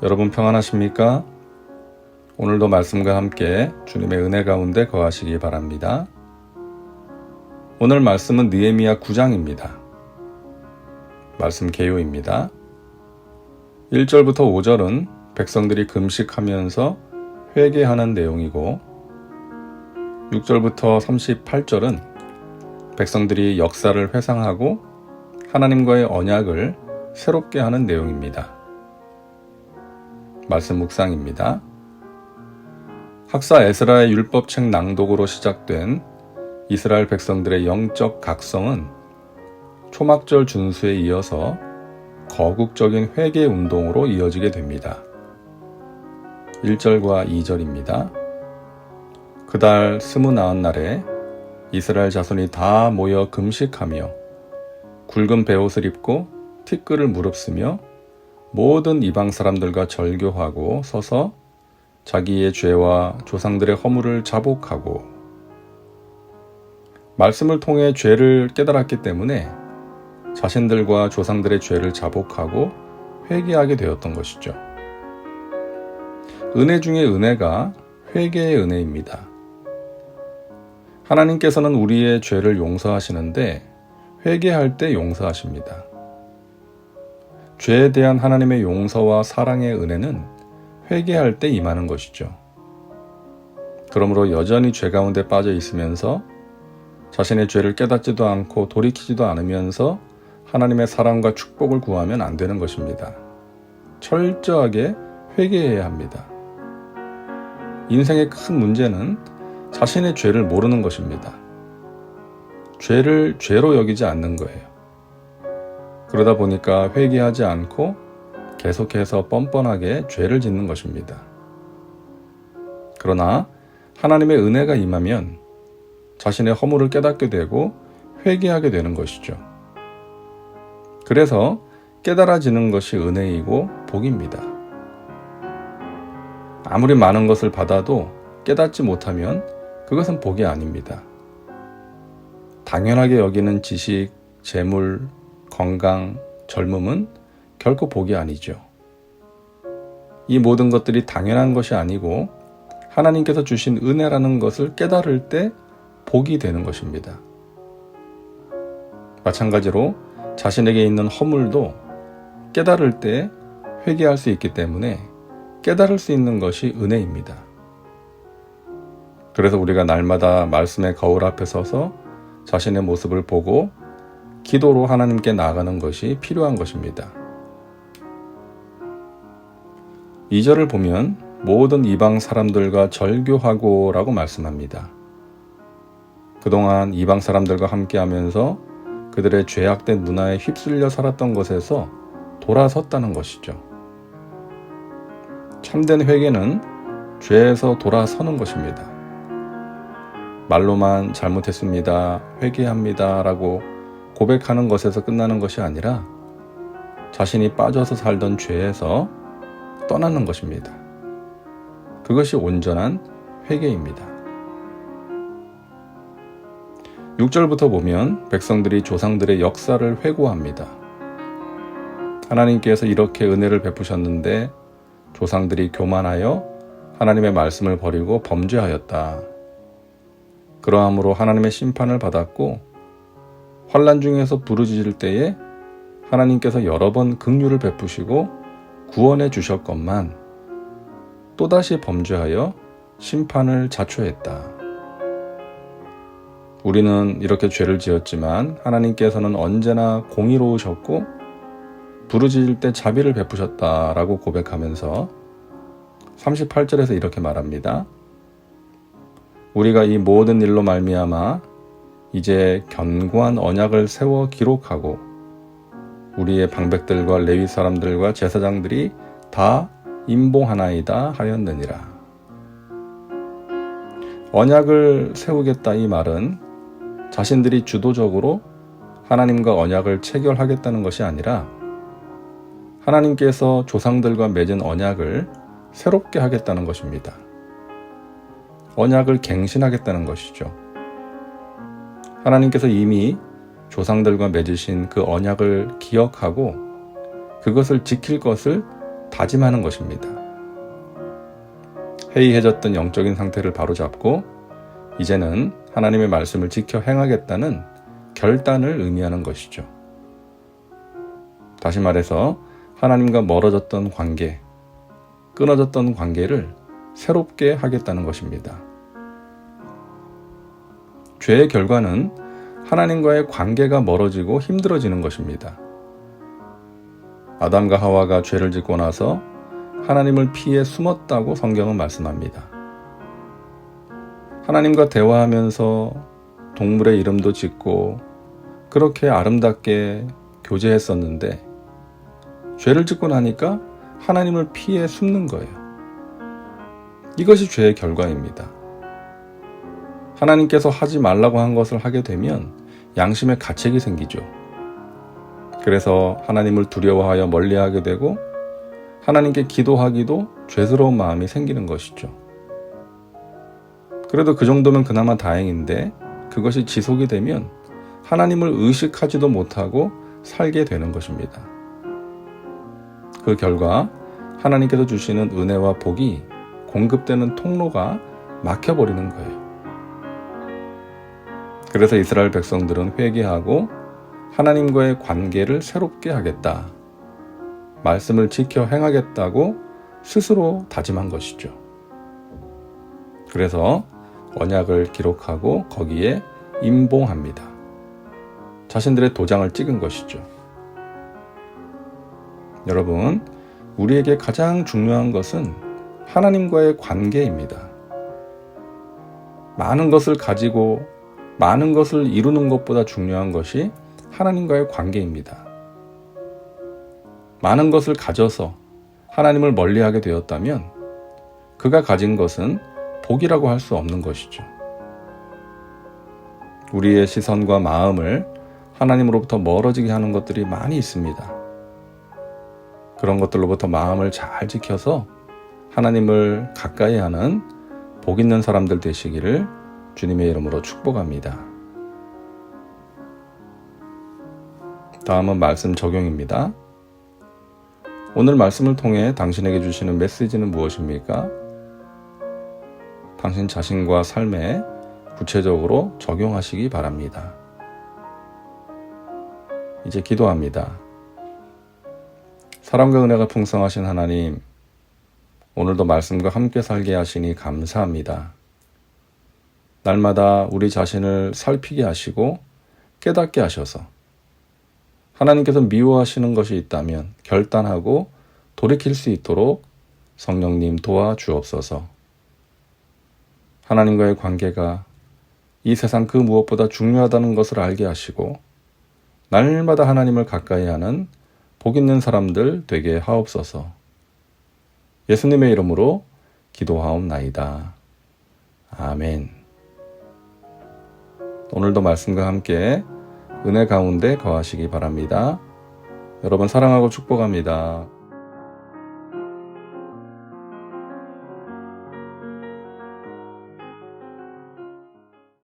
여러분 평안하십니까? 오늘도 말씀과 함께 주님의 은혜 가운데 거하시기 바랍니다. 오늘 말씀은 느헤미야 9장입니다. 말씀 개요입니다. 1절부터 5절은 백성들이 금식하면서 회개하는 내용이고 6절부터 38절은 백성들이 역사를 회상하고 하나님과의 언약을 새롭게 하는 내용입니다. 말씀 묵상입니다. 학사 에스라의 율법책 낭독으로 시작된 이스라엘 백성들의 영적 각성은 초막절 준수에 이어서 거국적인 회개 운동으로 이어지게 됩니다. 1절과 2절입니다. 그달 29날에 이스라엘 자손이 다 모여 금식하며 굵은 베옷을 입고 티끌을 무릅쓰며 모든 이방 사람들과 절교하고 서서 자기의 죄와 조상들의 허물을 자복하고 말씀을 통해 죄를 깨달았기 때문에 자신들과 조상들의 죄를 자복하고 회개하게 되었던 것이죠. 은혜 중에 은혜가 회개의 은혜입니다. 하나님께서는 우리의 죄를 용서하시는데 회개할 때 용서하십니다. 죄에 대한 하나님의 용서와 사랑의 은혜는 회개할 때 임하는 것이죠. 그러므로 여전히 죄 가운데 빠져 있으면서 자신의 죄를 깨닫지도 않고 돌이키지도 않으면서 하나님의 사랑과 축복을 구하면 안 되는 것입니다. 철저하게 회개해야 합니다. 인생의 큰 문제는 자신의 죄를 모르는 것입니다. 죄를 죄로 여기지 않는 거예요. 그러다 보니까 회개하지 않고 계속해서 뻔뻔하게 죄를 짓는 것입니다. 그러나 하나님의 은혜가 임하면 자신의 허물을 깨닫게 되고 회개하게 되는 것이죠. 그래서 깨달아지는 것이 은혜이고 복입니다. 아무리 많은 것을 받아도 깨닫지 못하면 그것은 복이 아닙니다. 당연하게 여기는 지식, 재물, 건강, 젊음은 결코 복이 아니죠. 이 모든 것들이 당연한 것이 아니고 하나님께서 주신 은혜라는 것을 깨달을 때 복이 되는 것입니다. 마찬가지로 자신에게 있는 허물도 깨달을 때 회개할 수 있기 때문에 깨달을 수 있는 것이 은혜입니다. 그래서 우리가 날마다 말씀의 거울 앞에 서서 자신의 모습을 보고 기도로 하나님께 나아가는 것이 필요한 것입니다. 2절을 보면 모든 이방 사람들과 절교하고 라고 말씀합니다. 그동안 이방 사람들과 함께하면서 그들의 죄악된 문화에 휩쓸려 살았던 것에서 돌아섰다는 것이죠. 참된 회개는 죄에서 돌아서는 것입니다. 말로만 잘못했습니다, 회개합니다 라고 고백하는 것에서 끝나는 것이 아니라 자신이 빠져서 살던 죄에서 떠나는 것입니다. 그것이 온전한 회개입니다. 6절부터 보면 백성들이 조상들의 역사를 회고합니다. 하나님께서 이렇게 은혜를 베푸셨는데 조상들이 교만하여 하나님의 말씀을 버리고 범죄하였다. 그러함으로 하나님의 심판을 받았고 환난 중에서 부르짖을 때에 하나님께서 여러 번 긍휼을 베푸시고 구원해 주셨건만 또다시 범죄하여 심판을 자초했다. 우리는 이렇게 죄를 지었지만 하나님께서는 언제나 공의로우셨고 부르짖을 때 자비를 베푸셨다라고 고백하면서 38절에서 이렇게 말합니다. 우리가 이 모든 일로 말미암아 이제 견고한 언약을 세워 기록하고 우리의 방백들과 레위 사람들과 제사장들이 다 임봉하나이다 하였느니라. 언약을 세우겠다 이 말은 자신들이 주도적으로 하나님과 언약을 체결하겠다는 것이 아니라 하나님께서 조상들과 맺은 언약을 새롭게 하겠다는 것입니다. 언약을 갱신하겠다는 것이죠. 하나님께서 이미 조상들과 맺으신 그 언약을 기억하고 그것을 지킬 것을 다짐하는 것입니다. 해이해졌던 영적인 상태를 바로잡고 이제는 하나님의 말씀을 지켜 행하겠다는 결단을 의미하는 것이죠. 다시 말해서 하나님과 멀어졌던 관계, 끊어졌던 관계를 새롭게 하겠다는 것입니다. 죄의 결과는 하나님과의 관계가 멀어지고 힘들어지는 것입니다. 아담과 하와가 죄를 짓고 나서 하나님을 피해 숨었다고 성경은 말씀합니다. 하나님과 대화하면서 동물의 이름도 짓고 그렇게 아름답게 교제했었는데 죄를 짓고 나니까 하나님을 피해 숨는 거예요. 이것이 죄의 결과입니다. 하나님께서 하지 말라고 한 것을 하게 되면 양심의 가책이 생기죠. 그래서 하나님을 두려워하여 멀리하게 되고 하나님께 기도하기도 죄스러운 마음이 생기는 것이죠. 그래도 그 정도면 그나마 다행인데 그것이 지속이 되면 하나님을 의식하지도 못하고 살게 되는 것입니다. 그 결과 하나님께서 주시는 은혜와 복이 공급되는 통로가 막혀버리는 거예요. 그래서 이스라엘 백성들은 회개하고 하나님과의 관계를 새롭게 하겠다. 말씀을 지켜 행하겠다고 스스로 다짐한 것이죠. 그래서 언약을 기록하고 거기에 임봉합니다. 자신들의 도장을 찍은 것이죠. 여러분, 우리에게 가장 중요한 것은 하나님과의 관계입니다. 많은 것을 가지고 많은 것을 이루는 것보다 중요한 것이 하나님과의 관계입니다. 많은 것을 가져서 하나님을 멀리하게 되었다면 그가 가진 것은 복이라고 할 수 없는 것이죠. 우리의 시선과 마음을 하나님으로부터 멀어지게 하는 것들이 많이 있습니다. 그런 것들로부터 마음을 잘 지켜서 하나님을 가까이 하는 복 있는 사람들 되시기를 주님의 이름으로 축복합니다. 다음은 말씀 적용입니다. 오늘 말씀을 통해 당신에게 주시는 메시지는 무엇입니까? 당신 자신과 삶에 구체적으로 적용하시기 바랍니다. 이제 기도합니다. 사랑과 은혜가 풍성하신 하나님, 오늘도 말씀과 함께 살게 하시니 감사합니다. 날마다 우리 자신을 살피게 하시고 깨닫게 하셔서 하나님께서 미워하시는 것이 있다면 결단하고 돌이킬 수 있도록 성령님 도와주옵소서. 하나님과의 관계가 이 세상 그 무엇보다 중요하다는 것을 알게 하시고 날마다 하나님을 가까이 하는 복 있는 사람들 되게 하옵소서. 예수님의 이름으로 기도하옵나이다. 아멘. 오늘도 말씀과 함께 은혜 가운데 거하시기 바랍니다. 여러분 사랑하고 축복합니다.